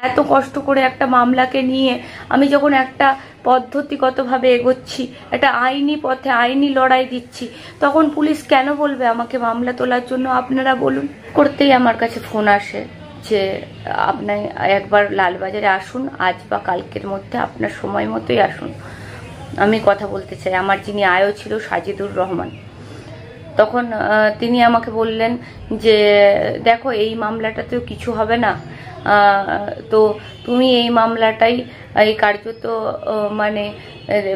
এত কষ্ট করে একটা মামলাকে নিয়ে আমি যখন একটা পদ্ধতিগতভাবে এগোচ্ছি, একটা আইনি পথে আইনি লড়াই দিচ্ছি, তখন পুলিশ কেন বলবে আমাকে মামলা তোলার জন্য? আপনারা বলুন। করতেই আমার কাছে ফোন আসে যে আপনি একবার লালবাজারে আসুন, আজ বা কালকের মধ্যে আপনার সময় মতোই আসুন, আমি কথা বলতে চাই। আমার যিনি আয়ও ছিল সাজিদুর রহমান, তখন তিনি আমাকে বললেন যে দেখো এই মামলাটাতেও কিছু হবে না, তো তুমি এই মামলাটাই এই কার্যত মানে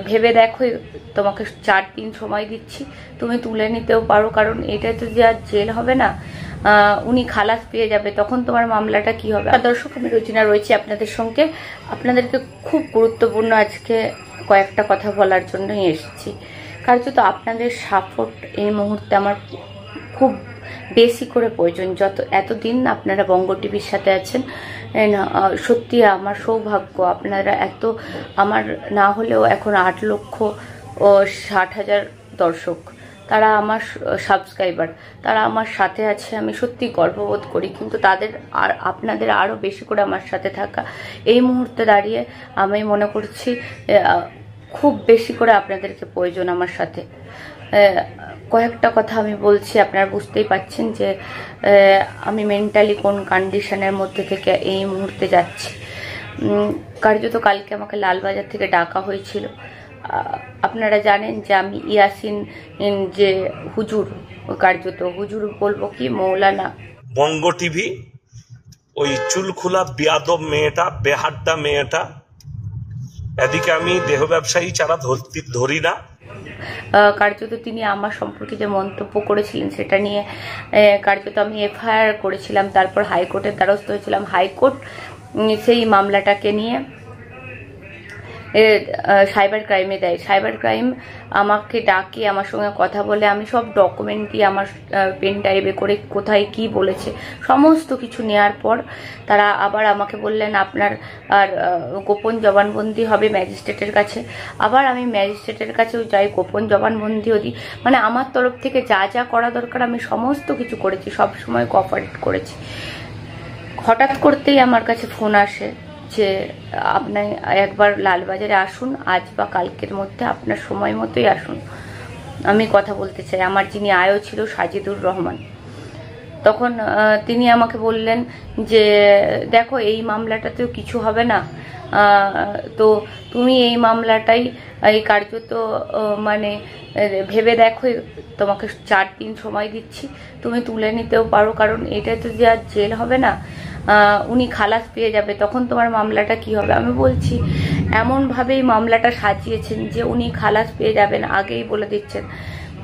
ভেবে দেখো, তোমাকে 4 দিন সময় দিচ্ছি, তুমি তুলে নিতেও পারো, কারণ এটা তো যে আর জেল হবে না, উনি খালাস পেয়ে যাবে, তখন তোমার মামলাটা কি হবে। দর্শক, আমি রোজিনা রয়েছি আপনাদের সঙ্গে। আপনাদেরকে খুব গুরুত্বপূর্ণ আজকে কয়েকটা কথা বলার জন্যই এসেছি। কার্যত আপনাদের সাপোর্ট এই মুহূর্তে আমার খুব বেশি করে প্রয়োজন। এতদিন আপনারা বঙ্গ টিভির সাথে আছেন, সত্যি আমার সৌভাগ্য। আপনারা এত, আমার না হলেও এখন 8,60,000 দর্শক, তারা আমার সাবস্ক্রাইবার, তারা আমার সাথে আছে, আমি সত্যি গর্ববোধ করি। কিন্তু তাদের আর আপনাদের আরও বেশি করে আমার সাথে থাকা এই মুহূর্তে দাঁড়িয়ে আমি মনে করছি খুব বেশি করে আপনাদেরকে প্রয়োজন আমার সাথে। কয়েকটা কথা আমি বলছি, আপনারা বুঝতেই পাচ্ছেন যে আমি মেন্টালি কোন কন্ডিশনের মধ্যে থেকে এই মুহূর্তে যাচ্ছি। কার্যত কালকে আমাকে লালবাজার থেকে ডাকা হয়েছিল। আপনারা জানেন যে আমি ইয়াসিন যে হুজুর, কার্যত হুজুর বলবো কি, মৌলানা। বঙ্গ টিভি ওই চুলখোলা বিয়াদব মেয়েটা, বেহাড্ডা মেয়েটা, এদিকে আমি দেহ ব্যবসায়ী ছাড়া ধরি না। কার্যত তিনি আমার সম্পর্কে যে মন্তব্য করেছিলেন সেটা নিয়ে কার্যত আমি এফআইআর করেছিলাম, তারপর হাইকোর্টের দ্বারস্থ হয়েছিলাম। হাইকোর্ট সেই মামলাটাকে নিয়ে সাইবার ক্রাইমে দেয়। সাইবার ক্রাইম আমাকে ডাকে, আমার সঙ্গে কথা বলে, আমি সব ডকুমেন্ট দিয়ে আমার পেন ড্রাইভে করে কোথায় কি বলেছে সমস্ত কিছু নেওয়ার পর তারা আবার আমাকে বললেন আপনার আর গোপন জবানবন্দি হবে ম্যাজিস্ট্রেটের কাছে। আবার আমি ম্যাজিস্ট্রেটের কাছেও যাই, গোপন জবানবন্দিও দিই। মানে আমার তরফ থেকে যা যা করা দরকার আমি সমস্ত কিছু করেছি, সব সময় কোঅপারেট করেছি। হঠাৎ করতেই আমার কাছে ফোন আসে যে আপনি একবার লালবাজারে আসুন, আজ বা কালকের মধ্যে আপনার সময় মতোই আসুন, আমি কথা বলতে চাই। আমার যিনি আয়ও ছিল সাজিদুর রহমান, তখন তিনি আমাকে বললেন যে দেখো এই মামলাটাতেও কিছু হবে না, তো তুমি এই মামলাটাই এই কার্যত মানে ভেবে দেখো, তোমাকে 4 দিন সময় দিচ্ছি, তুমি তুলে নিতেও পারো, কারণ এটা তো যে আর জেল হবে না, উনি খালাস পেয়ে যাবে, তখন তোমার মামলাটা কি হবে। আমি বলছি এমনভাবেই মামলাটা সাজিয়েছেন যে উনি খালাস পেয়ে যাবেন, আগেই বলে দিচ্ছেন।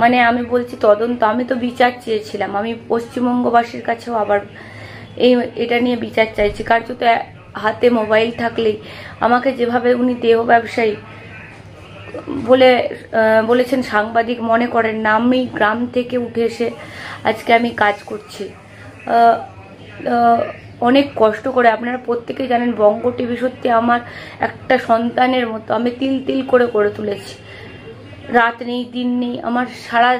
মানে আমি বলছি তদন্ত, আমি তো বিচার চেয়েছিলাম, আমি পশ্চিমবঙ্গবাসীর কাছেও আবার এটা নিয়ে বিচার চাইছি। কার্যত হাতে মোবাইল থাকলেই আমাকে যেভাবে উনি দেহ ব্যবসায়ী বলেছেন, সাংবাদিক মনে করেন না, আমি গ্রাম থেকে উঠে এসে আজকে আমি কাজ করছি অনেক কষ্ট করে। আপনারা প্রত্যেকেই জানেন বঙ্গ টিভি সত্যি আমার একটা সন্তানের মতো, আমি তিল তিল করে করে তুলেছি। রাত নেই দিন নেই, আমার সারা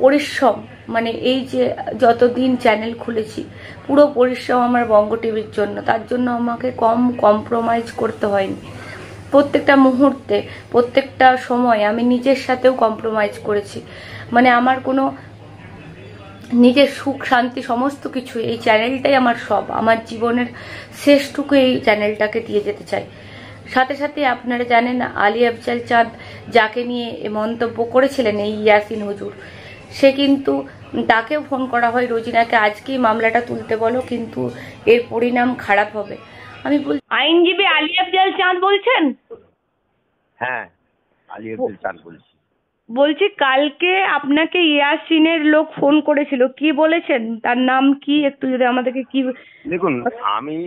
পরিশ্রম, মানে এই যে যতদিন চ্যানেল খুলেছি পুরো পরিশ্রম আমার বঙ্গ টিভির জন্য, তার জন্য আমাকে কম্প্রোমাইজ করতে হয়নি। প্রত্যেকটা মুহূর্তে, প্রত্যেকটা সময় আমি নিজের সাথেও কম্প্রোমাইজ করেছি। মানে আমার কোনো নিজের সুখ শান্তি সমস্ত কিছু, এই চ্যানেলটাই আমার সব, আমার জীবনের শেষটুকু এই চ্যানেলটাকে দিয়ে যেতে চাই। সাথে সাথে আপনারা জানেন আলী আফজাল চাঁদ যাকে নিয়ে মন্তব্য করেছিলেন এই ইয়াসিন হুজুর, সে কিন্তু তাকেও ফোন করা হয় রোজিনাকে আজকেই মামলাটা তুলতে বলো, কিন্তু এর পরিণাম খারাপ হবে। আমি বলছি আইনজীবী আলী আফজাল চাঁদ বলছেন? হ্যাঁ, আলী আফজাল চাঁদ বলছি। বলছি কালকে আপনাকে ইয়াসিনের লোক ফোন করেছিল, কি বলেছেন, তার নাম কি, একটু যদি আমাদেরকে কি। দেখুন, আমি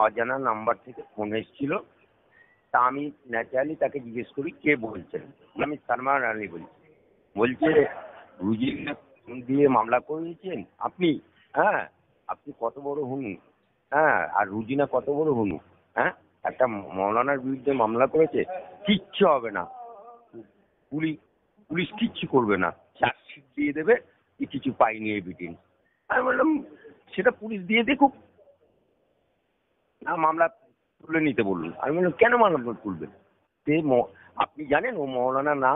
অজানা নাম্বার থেকে ফোন এসেছিল, তা আমি ন্যাচারালি তাকে জিজ্ঞেস করি কে বলছেন। আমি সালমান আলী বলছি। বলছে রুজিনা দিয়ে মামলা করেছেন আপনি? হ্যাঁ, আপনি কত বড় হুনু? হ্যাঁ, আর রুজিনা কত বড় হুনু? হ্যাঁ, একটা মৌলানার বিরুদ্ধে মামলা করেছে, কিচ্ছু হবে না, পুলিশ কিচ্ছু করবে না, চার্জশিট দিয়ে দেবে, কিছু পাইনি এভিডেন্স। আমি বললাম সেটা পুলিশ দিয়ে দেখুক। না মামলা তুলে নিতে বলুন। আমি বললাম কেন মামলা তুলবেন? আপনি জানেন ও মৌলানা না,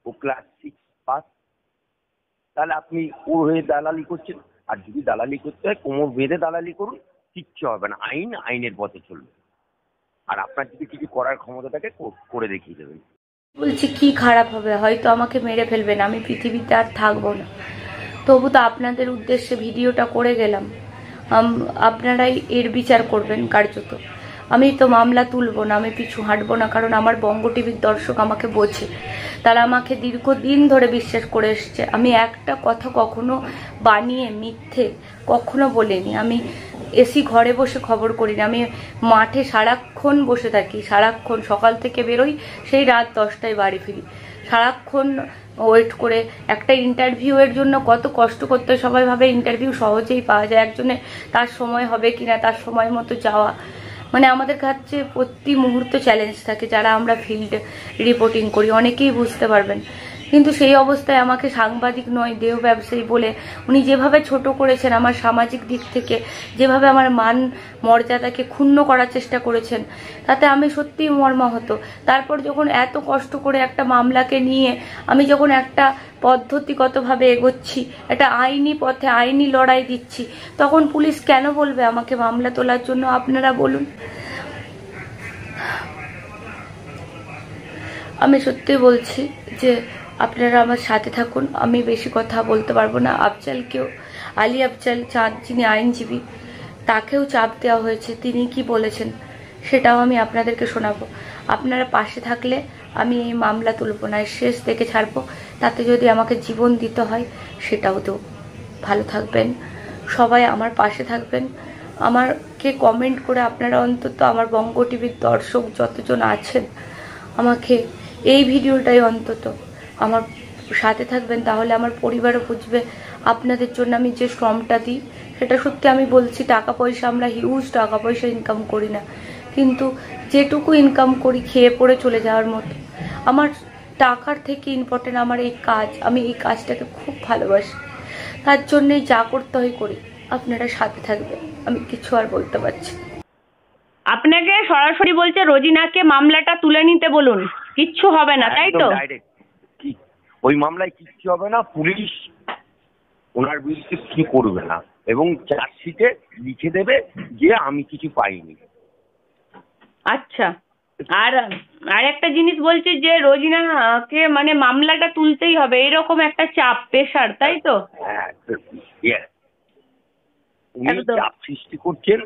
ও ক্লাস 6 পাস, তাহলে আপনি ওর হয়ে দালালি করছেন। আর যদি দালালি করতে হয় কোমর বেঁধে দালালি করুন, কিচ্ছু হবে না, আইনের পথে চলবে। আর আপনার যদি কিছু করার ক্ষমতা থাকে করে দেখিয়ে দেবেন। বলছি কি খারাপ হবে, হয়তো আমাকে মেরে ফেলবেন, আমি পৃথিবীতে আর থাকবো না, তবু তো আপনাদের উদ্দেশ্যে ভিডিওটা করে গেলাম। আপনারাই এর বিচার করবেন কার্যত। আমি তো মামলা তুলবো না, আমি পিছু হাঁটবো না, কারণ আমার বঙ্গ টিভির দর্শক আমাকে বোঝে, তারা আমাকে দীর্ঘদিন ধরে বিশ্বাস করে এসছে। আমি একটা কথা কখনো বানিয়ে মিথ্যে কখনো বলিনি। আমি এসি ঘরে বসে খবর করি না, আমি মাঠে সারাক্ষণ বসে থাকি, সারাক্ষণ সকাল থেকে বেরোই, সেই রাত 10টায় বাড়ি ফিরি, সারাক্ষণ ওয়েট করে একটা ইন্টারভিউয়ের জন্য কত কষ্ট করতে হয়। সবাই ভাবে ইন্টারভিউ সহজেই পাওয়া যায়, একজনে তার সময় হবে কিনা, তার সময় মতো যাওয়া, মানে আমাদের কাছে প্রতি মুহূর্তে চ্যালেঞ্জ থাকে। যারা আমরা ফিল্ড রিপোর্টিং করি অনেকেই বুঝতে পারবেন, কিন্তু সেই অবস্থায় আমাকে সাংবাদিক নয় দেহ ব্যবসায়ী বলে উনি যেভাবে ছোট করেছেন, আমার সামাজিক দিক থেকে যেভাবে আমার মান মর্যাদাকে ক্ষুণ্ণ করার চেষ্টা করেছেন, তাতে আমি সত্যিই মর্মাহত। তারপর যখন এত কষ্ট করে একটা মামলাকে নিয়ে আমি যখন একটা পদ্ধতিগতভাবে এগোচ্ছি, একটা আইনি পথে আইনি লড়াই দিচ্ছি, তখন পুলিশ কেন বলবে আমাকে মামলা তোলার জন্য? আপনারা বলুন। আমি সত্যি বলছি যে আপনারা আমার সাথে থাকুন। আমি বেশি কথা বলতে পারবো না। আফজালকেও, আলী আফজাল চাঁদ যিনি আইনজীবী, তাকেও চাপ দেওয়া হয়েছে, তিনি কি বলেছেন সেটাও আমি আপনাদেরকে শোনাবো। আপনারা পাশে থাকলে আমি এই মামলা তুলব না, শেষ দেখে ছাড়বো। তাতে যদি আমাকে জীবন দিতে হয় সেটাও দেব। ভালো থাকবেন সবাই, আমার পাশে থাকবেন। আমাকে কমেন্ট করে আপনারা অন্তত আমার বঙ্গ টিভির দর্শক যতজন আছেন, আমাকে এই ভিডিওটাই অন্তত আমার সাথে থাকবেন, তাহলে আমার পরিবারও বুঝবে আপনাদের জন্য আমি যে শ্রমটা দিই সেটা সত্যি। আমি বলছি টাকা পয়সা, আমরা হিউজ টাকা পয়সা ইনকাম করি না, কিন্তু যেটুকু ইনকাম করি খেয়ে পড়ে চলে যাওয়ার মতো। আমার টাকার থেকে ইম্পর্টেন্ট আমার এই কাজ, আমি এই কাজটাকে খুব ভালোবাসি, তার জন্যই যা করতে হয় করি। আপনারা সাথে থাকবেন, আমি কিছু আর বলতে পারছি। আপনাকে সরাসরি বলছে রোজিনাকে মামলাটা তুলে নিতে বলুন, কিচ্ছু হবে না, তাই তো? ওই মামলায় কিচ্ছু হবে না, পুলিশ ওনার বিরুদ্ধে কি করবে না, এবং চার্জশিটে লিখে দেবে যে আমি কিছু পাইনি। আচ্ছা, আর একটা জিনিস বলছি যে রোজিনাকে মানে মামলাটা তুলতেই হবে, এরকম একটা চাপ, প্রেশার, তাই তো? হ্যাঁ, উনি চাপ সৃষ্টি করছেন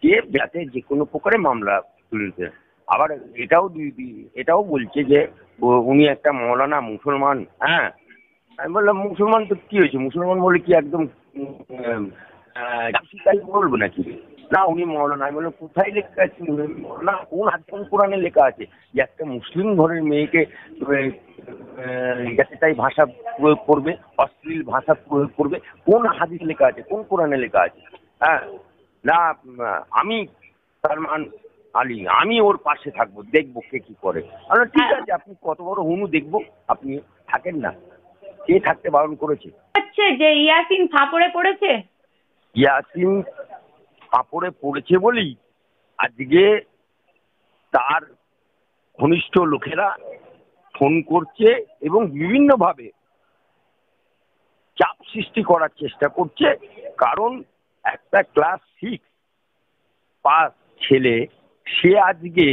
যে যাতে যে কোনো প্রকারে মামলা তুলতে। আবার এটাও বলছে যে উনি একটা মৌলানা মুসলমান। হ্যাঁ, আমি বললাম মুসলমান তো কি হয়েছে, মুসলমান বলে কি একদম তাই বলবো নাকি? না উনি মৌলানা। আমি বললাম কোথায় লেখা আছে না, কোন হাদিস কোরআনে লেখা আছে যে একটা মুসলিম ঘরের মেয়েকে তাই ভাষা প্রয়োগ করবে, অশ্লীল ভাষা প্রয়োগ করবে? কোন হাদিস লেখা আছে, কোন কোরআনে লেখা আছে? হ্যাঁ, না আমি সালমান আলী, আমি ওর পাশে থাকবো, দেখবো কে কি করে। আমরা ঠিক আছে, আপনি কত বড় হুনু দেখবো, আপনি থাকেন না, কে থাকতে বারণ করেছে? আচ্ছা, যে ইয়াসিন ফাঁপড়ে পড়েছে, ইয়াসিন ফাঁপড়ে পড়েছে বলেই আজকে তার ঘনিষ্ঠ লোকেরা ফোন করছে এবং বিভিন্নভাবে চাপ সৃষ্টি করার চেষ্টা করছে। কারণ একটা ক্লাস 6 পাস ছেলে, সে আজকে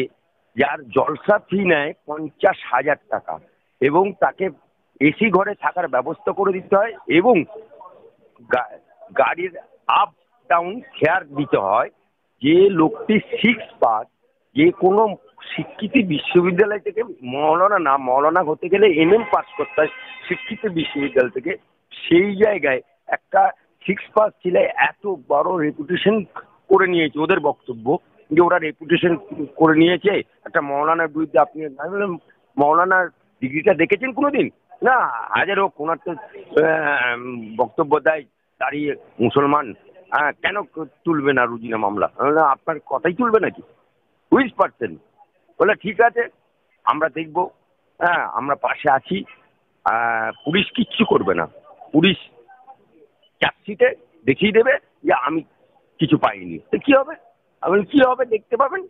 যার জলসা ফি নেয় 50,000 টাকা, এবং তাকে এসি ঘরে থাকার ব্যবস্থা করে দিতে হয়, এবং গাড়ির আপ ডাউন ফেয়ার দিতে হয়। যে লোকটি 6 পাস, যে কোনো শিক্ষিত বিশ্ববিদ্যালয় থেকে, মৌলানা হতে গেলে MM পাস করতে হয় শিক্ষিত বিশ্ববিদ্যালয় থেকে, সেই জায়গায় একটা 6 পাস ছেলে এত বড় রেপুটেশন করে নিয়েছে। ওদের বক্তব্য যে ওরা রেপুটেশন করে নিয়েছে একটা মৌলানার বিরুদ্ধে। আপনি মৌলানার ডিগ্রিটা দেখেছেন কোনোদিন? না, হাজার হোক, ওনার তো বক্তব্য দেয় দাঁড়িয়ে মুসলমান। কেন তুলবে না রুজিনা মামলা? আপনার কথাই তুলবে নাকি? হুইচ পারছেন? বলে ঠিক আছে, আমরা দেখবো, হ্যাঁ আমরা পাশে আছি। পুলিশ কিচ্ছু করবে না, পুলিশ চার্জশিটে দেখিয়ে দেবে যে আমি কিছু পাইনি, তো কি হবে? আমি কি হবে দেখতে পাবেন।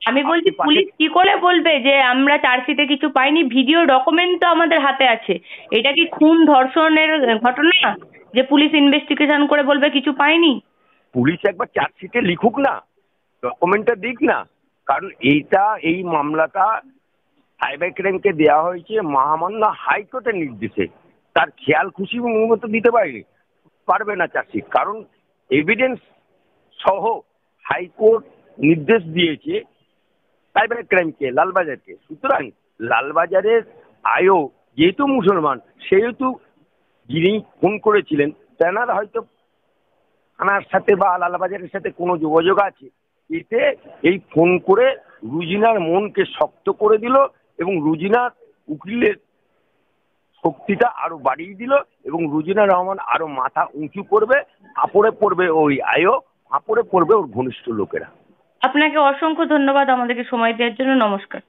আমি বলছি পুলিশ কি করে বলবে যে আমরা চার্জশিটে কিছু পাইনি? ভিডিও ডকুমেন্ট তো আমাদের হাতে আছে। এটা কি খুন ধর্ষণের ঘটনা যে পুলিশ ইনভেস্টিগেশন করে বলবে কিছু পাইনি? পুলিশ একবার চার্জশিটে লিখুক না, ডকুমেন্টটা দিক না, কারণ এই মামলাটা সাইবার ক্রাইমকে দেওয়া হয়েছে মহামান্য হাইকোর্টের নির্দেশে। তার খেয়াল খুশি মতো দিতে পারবে না চার্জশিট, কারণ এভিডেন্স সহ হাইকোর্ট নির্দেশ দিয়েছে সাইবার ক্রাইমকে, লালবাজারকে। সুতরাং লালবাজারের আয়ও যেহেতু মুসলমান, সেহেতু যিনি ফোন করেছিলেন তেনার হয়তো থানার সাথে বা লালবাজারের সাথে কোনো যোগাযোগ আছে। এতে এই ফোন করে রুজিনার মনকে শক্ত করে দিল এবং রুজিনার উকিলের শক্তিটা আরো বাড়িয়ে দিল এবং রুজিনা রহমান আরো মাথা উঁচু করবে। ফাঁপড়ে পড়বে ওই আয়ও, ফাঁপড়ে পড়বে ওর ঘনিষ্ঠ লোকেরা। আপনাকে অসংখ্য ধন্যবাদ আমাদেরকে সময় দেওয়ার জন্য। নমস্কার।